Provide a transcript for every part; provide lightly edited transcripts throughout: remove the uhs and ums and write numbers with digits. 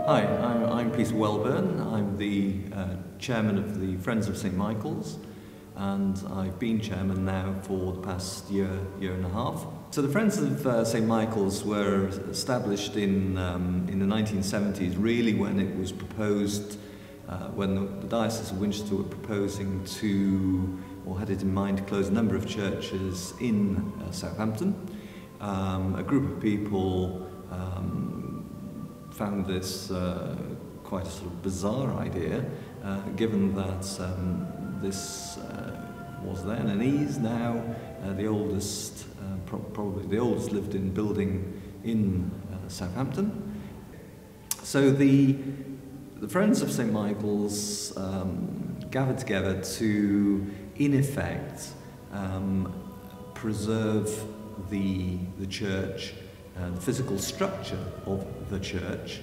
Hi, I'm Peter Welburn. I'm the chairman of the Friends of St Michael's, and I've been chairman now for the past year and a half. So the Friends of St Michael's were established in the 1970s, really when it was proposed, when the Diocese of Winchester were proposing to, or had it in mind to close a number of churches in Southampton. A group of people found this quite a sort of bizarre idea, given that this was then and is now the oldest, probably the oldest lived-in building in Southampton. So the Friends of St Michael's gathered together to, in effect, preserve the church, the physical structure of the church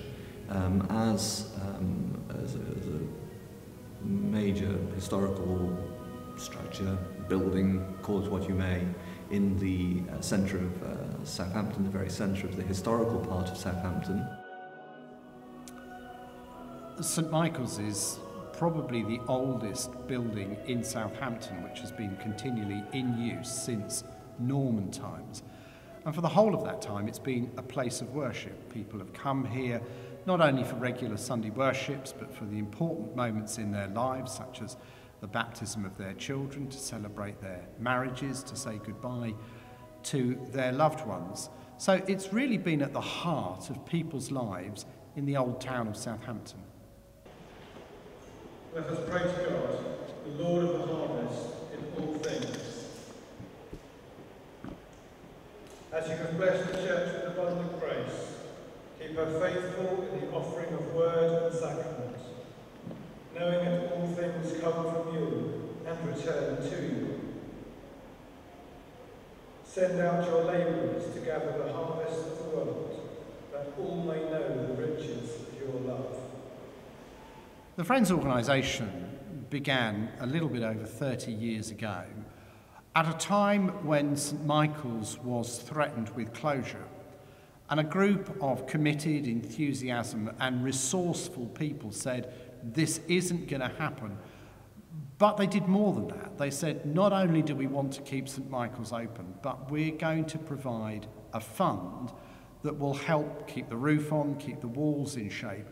as a major historical structure, building, call it what you may, in the centre of Southampton, the very centre of the historical part of Southampton. St Michael's is probably the oldest building in Southampton which has been continually in use since Norman times. And for the whole of that time, it's been a place of worship. People have come here not only for regular Sunday worships, but for the important moments in their lives, such as the baptism of their children, to celebrate their marriages, to say goodbye to their loved ones. So it's really been at the heart of people's lives in the old town of Southampton. Let us pray to God, the Lord of the harvest, in all things. As you have blessed the church with abundant grace, keep her faithful in the offering of word and sacrament, knowing that all things come from you and return to you. Send out your labourers to gather the harvest of the world, that all may know the riches of your love. The Friends organisation began a little bit over 30 years ago, at a time when St Michael's was threatened with closure, and a group of committed, enthusiasm and resourceful people said, this isn't going to happen. But they did more than that. They said, not only do we want to keep St Michael's open, but we're going to provide a fund that will help keep the roof on, keep the walls in shape,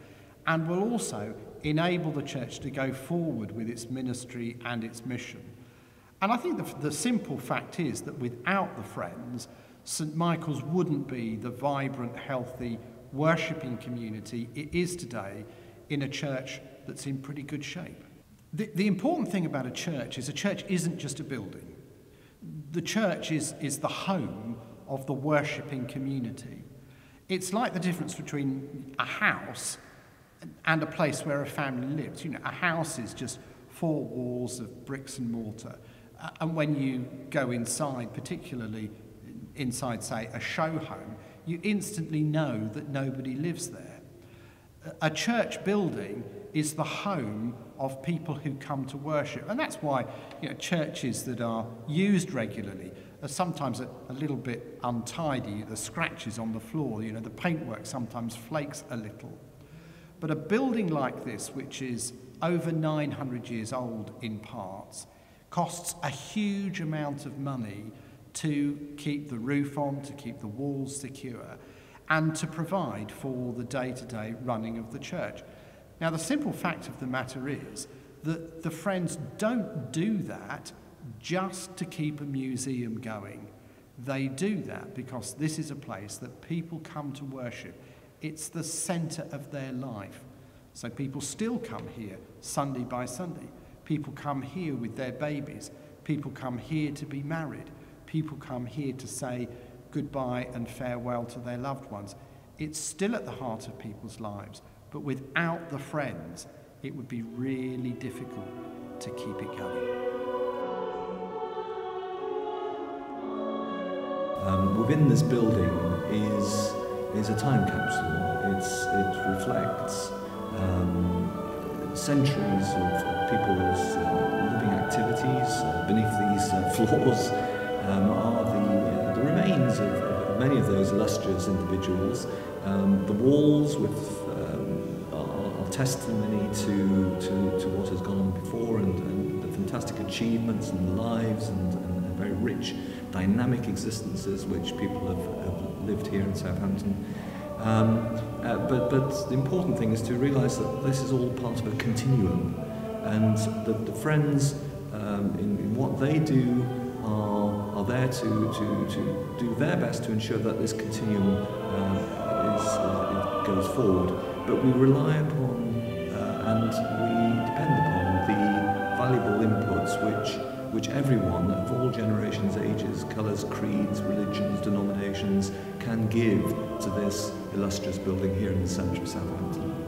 and will also enable the church to go forward with its ministry and its mission. And I think the simple fact is that without the Friends, St Michael's wouldn't be the vibrant, healthy, worshipping community it is today in a church that's in pretty good shape. The important thing about a church isn't just a building. The church is the home of the worshipping community. It's like the difference between a house and a place where a family lives. You know, a house is just 4 walls of bricks and mortar. And when you go inside, particularly inside, say, a show home, you instantly know that nobody lives there. A church building is the home of people who come to worship. And that's why, you know, churches that are used regularly are sometimes a little bit untidy. The scratches on the floor, you know, the paintwork sometimes flakes a little. But a building like this, which is over 900 years old in parts, costs a huge amount of money to keep the roof on, to keep the walls secure, and to provide for the day-to-day running of the church. Now, the simple fact of the matter is that the Friends don't do that just to keep a museum going. They do that because this is a place that people come to worship. It's the centre of their life. So people still come here Sunday by Sunday. People come here with their babies. People come here to be married. People come here to say goodbye and farewell to their loved ones. It's still at the heart of people's lives, but without the Friends, it would be really difficult to keep it going. Within this building is a time capsule. It reflects centuries of people's living activities. Beneath these floors are the remains of many of those illustrious individuals. The walls are testimony to what has gone on before and the fantastic achievements and lives and very rich, dynamic existences which people have lived here in Southampton. But the important thing is to realise that this is all part of a continuum, and the Friends, in what they do, are there to do their best to ensure that this continuum it goes forward. But we rely upon and we depend upon the valuable inputs which everyone of all generations, ages, colours, creeds, religions, denominations can give to this illustrious building here in the centre of Southampton.